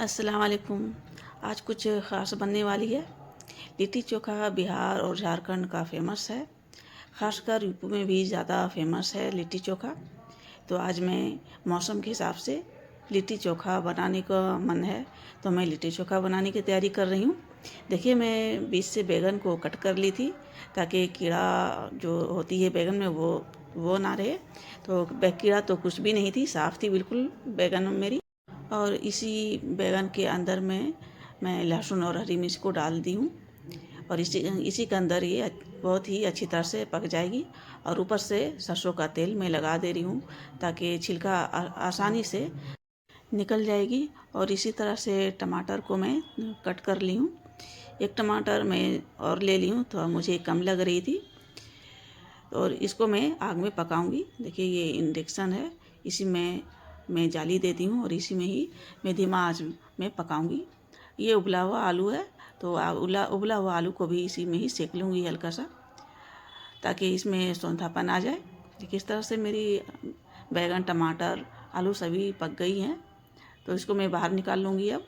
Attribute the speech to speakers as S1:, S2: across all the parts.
S1: अस्सलाम वालेकुम। आज कुछ ख़ास बनने वाली है। लिट्टी चोखा बिहार और झारखंड का फेमस है। ख़ासकर यूपी में भी ज़्यादा फेमस है लिट्टी चोखा। तो आज मैं मौसम के हिसाब से लिट्टी चोखा बनाने का मन है, तो मैं लिट्टी चोखा बनाने की तैयारी कर रही हूँ। देखिए, मैं बीच से बैंगन को कट कर ली थी ताकि कीड़ा जो होती है बैंगन में वो ना रहे। तो कीड़ा तो कुछ भी नहीं थी, साफ़ थी बिल्कुल बैंगन मेरी। और इसी बैंगन के अंदर में मैं लहसुन और हरी मिर्च को डाल दी हूँ और इसी इसी के अंदर ये बहुत ही अच्छी तरह से पक जाएगी। और ऊपर से सरसों का तेल मैं लगा दे रही हूँ ताकि छिलका आसानी से निकल जाएगी। और इसी तरह से टमाटर को मैं कट कर ली हूँ। एक टमाटर मैं और ले ली हूँ, तो मुझे कम लग रही थी। और इसको मैं आग में पकाऊंगी। देखिए, ये इंडक्शन है, इसी में मैं जाली देती हूँ और इसी में ही मैं धीमा आंच में पकाऊंगी। ये उबला हुआ आलू है, तो उबला हुआ आलू को भी इसी में ही सेक लूँगी हल्का सा, ताकि इसमें सौंधापन आ जाए। देखिए, इस तरह से मेरी बैंगन टमाटर आलू सभी पक गई हैं, तो इसको मैं बाहर निकाल लूँगी। अब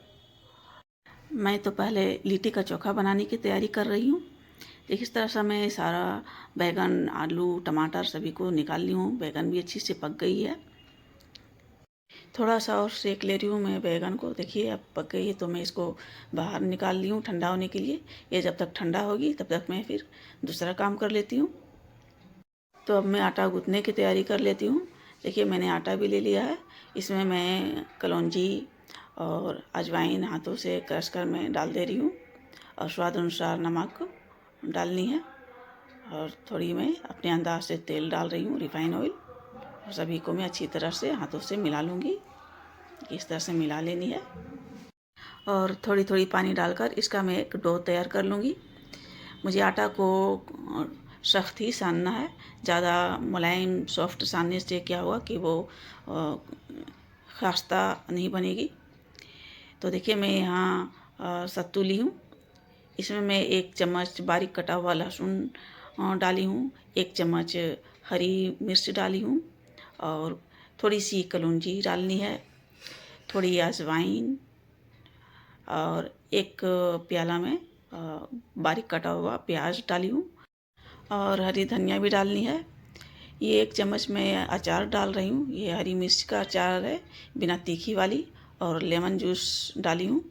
S1: मैं तो पहले लिट्टी का चोखा बनाने की तैयारी कर रही हूँ। देखिए, इस तरह से मैं सारा बैंगन आलू टमाटर सभी को निकाल ली हूँ। बैंगन भी अच्छी से पक गई है। थोड़ा सा और सेक ले रही हूँ मैं बैंगन को। देखिए, अब पक गई है, तो मैं इसको बाहर निकाल ली हूँ ठंडा होने के लिए। ये जब तक ठंडा होगी तब तक मैं फिर दूसरा काम कर लेती हूँ। तो अब मैं आटा गूँथने की तैयारी कर लेती हूँ। देखिए, मैंने आटा भी ले लिया है। इसमें मैं कलौंजी और अजवाइन हाथों से क्रश कर मैं डाल दे रही हूँ और स्वाद अनुसार नमक डालनी है। और थोड़ी मैं अपने अंदाज से तेल डाल रही हूँ, रिफाइन ऑयल। और सभी को मैं अच्छी तरह से हाथों से मिला लूँगी। इस तरह से मिला लेनी है और थोड़ी थोड़ी पानी डालकर इसका मैं एक डो तैयार कर लूँगी। मुझे आटा को सख्त ही सानना है। ज़्यादा मुलायम सॉफ्ट सानने से क्या हुआ कि वो खास्ता नहीं बनेगी। तो देखिए, मैं यहाँ सत्तू ली हूँ। इसमें मैं 1 चम्मच बारीक कटा हुआ लहसुन डाली हूँ, 1 चम्मच हरी मिर्च डाली हूँ और थोड़ी सी कलौंजी डालनी है, थोड़ी अजवाइन और 1 प्याला में बारीक कटा हुआ प्याज डाली हूँ और हरी धनिया भी डालनी है। ये 1 चम्मच मैं अचार डाल रही हूँ। ये हरी मिर्च का अचार है, बिना तीखी वाली। और लेमन जूस डाली हूँ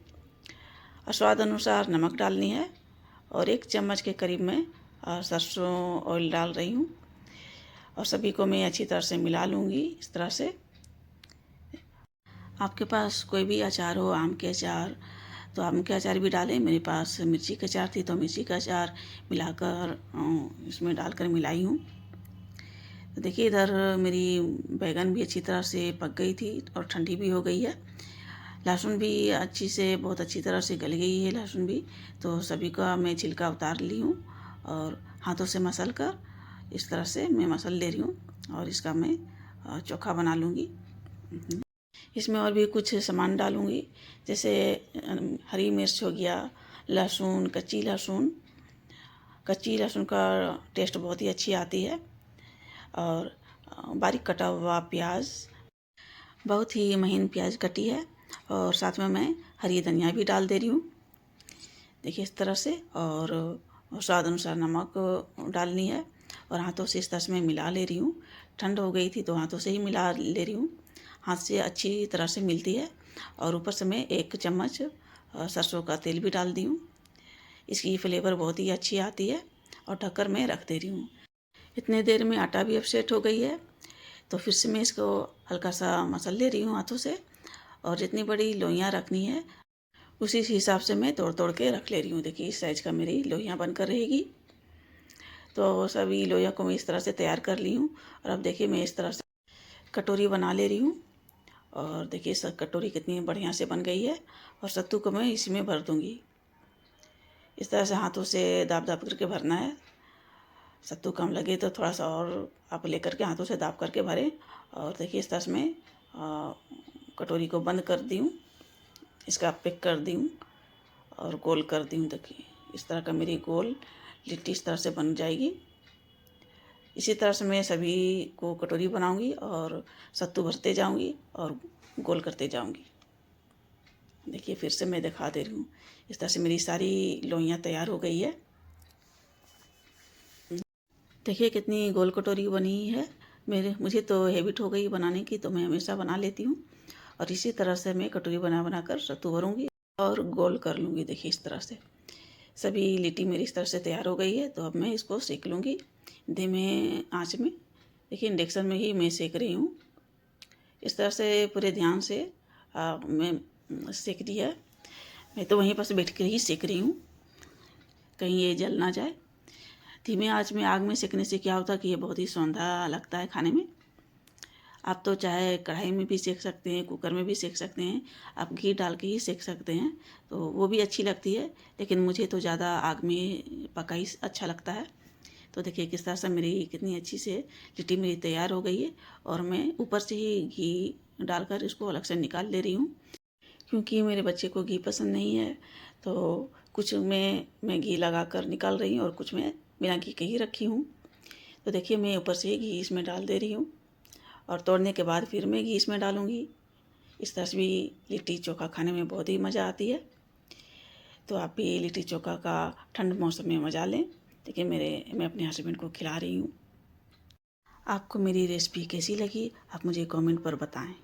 S1: और स्वाद अनुसार नमक डालनी है। और 1 चम्मच के करीब मैं सरसों ऑयल डाल रही हूँ और सभी को मैं अच्छी तरह से मिला लूँगी। इस तरह से आपके पास कोई भी अचार हो, आम के अचार, तो आम के अचार भी डालें। मेरे पास मिर्ची का अचार थी, तो मिर्ची का अचार मिलाकर इसमें डालकर मिलाई हूँ। तो देखिए, इधर मेरी बैंगन भी अच्छी तरह से पक गई थी और ठंडी भी हो गई है। लहसुन भी बहुत अच्छी तरह से गल गई है लहसुन भी। तो सभी का मैं छिलका उतार ली हूँ और हाथों से मसल कर इस तरह से मैं मसल ले रही हूँ और इसका मैं चोखा बना लूँगी। इसमें और भी कुछ सामान डालूँगी, जैसे हरी मिर्च हो गया, लहसुन, कच्ची लहसुन का टेस्ट बहुत ही अच्छी आती है। और बारीक कटा हुआ प्याज, बहुत ही महीन प्याज कटी है। और साथ में मैं हरी धनिया भी डाल दे रही हूँ। देखिए, इस तरह से। और स्वाद अनुसार नमक डालनी है और हाथों से इस तरह से मैं मिला ले रही हूँ। ठंड हो गई थी तो हाथों से ही मिला ले रही हूँ, हाथ से अच्छी तरह से मिलती है। और ऊपर से मैं 1 चम्मच सरसों का तेल भी डाल दी हूँ। इसकी फ्लेवर बहुत ही अच्छी आती है और ढककर मैं रख दे रही हूँ। इतने देर में आटा भी अब सेट हो गई है, तो फिर से मैं इसको हल्का सा मसल ले रही हूँ हाथों से। और जितनी बड़ी लोइयाँ रखनी है उसी हिसाब से मैं तोड़ तोड़ के रख ले रही हूँ। देखिए, इस साइज़ का मेरी लोइयाँ बनकर रहेगी। तो सभी लोइयाँ को मैं इस तरह से तैयार कर ली हूँ। और अब देखिए, मैं इस तरह से कटोरी बना ले रही हूँ और देखिए सब कटोरी कितनी बढ़िया से बन गई है। और सत्तू को मैं इसी में भर दूँगी। इस तरह से हाथों से दाब दाब करके भरना है। सत्तू कम लगे तो थोड़ा सा और आप लेकर के हाथों से दाब करके भरें। और देखिए, इस तरह से मैं कटोरी को बंद कर दी हूँ, इसका पैक कर दी हूँ और गोल कर दी हूँ। देखिए, इस तरह का मेरी गोल लिट्टी इस तरह से बन जाएगी। इसी तरह से मैं सभी को कटोरी बनाऊंगी और सत्तू भरते जाऊंगी और गोल करते जाऊंगी। देखिए फिर से मैं दिखा दे रही हूँ। इस तरह से मेरी सारी लोइयाँ तैयार हो गई है। देखिए कितनी गोल कटोरी बनी है। मुझे तो हैबिट हो गई बनाने की, तो मैं हमेशा बना लेती हूँ। और इसी तरह से मैं कटोरी बना बना कर सत्तू भरूँगी और गोल कर लूँगी। देखिए इस तरह से सभी लिट्टी मेरी इस तरह से तैयार हो गई है। तो अब मैं इसको सेक लूँगी धीमे आंच में। देखिए इंडक्शन में ही मैं सेक रही हूँ। इस तरह से पूरे ध्यान से मैं सेक दी है। मैं तो वहीं पर से बैठ कर ही सेक रही हूँ, कहीं ये जल ना जाए। धीमे आंच में आग में सेकने से क्या होता है कि ये बहुत ही सौंधा लगता है खाने में। आप तो चाहे कढ़ाई में भी सेक सकते हैं, कुकर में भी सेक सकते हैं, आप घी डाल के ही सेक सकते हैं, तो वो भी अच्छी लगती है। लेकिन मुझे तो ज़्यादा आग में पका ही अच्छा लगता है। तो देखिए किस तरह से मेरी कितनी अच्छी से लिट्टी मेरी तैयार हो गई है। और मैं ऊपर से ही घी डालकर इसको अलग से निकाल ले रही हूँ, क्योंकि मेरे बच्चे को घी पसंद नहीं है। तो कुछ मैं घी लगा कर निकाल रही हूँ और कुछ मैं बिना घी के ही रखी हूँ। तो देखिए मैं ऊपर से घी इसमें डाल दे रही हूँ और तोड़ने के बाद फिर मैं घी इसमें डालूँगी। इस तरह से भी लिट्टी चोखा खाने में बहुत ही मज़ा आती है। तो आप भी लिट्टी चोखा का ठंड मौसम में मज़ा लें। देखिए मैं अपने हस्बैंड को खिला रही हूँ। आपको मेरी रेसिपी कैसी लगी आप मुझे कमेंट पर बताएं।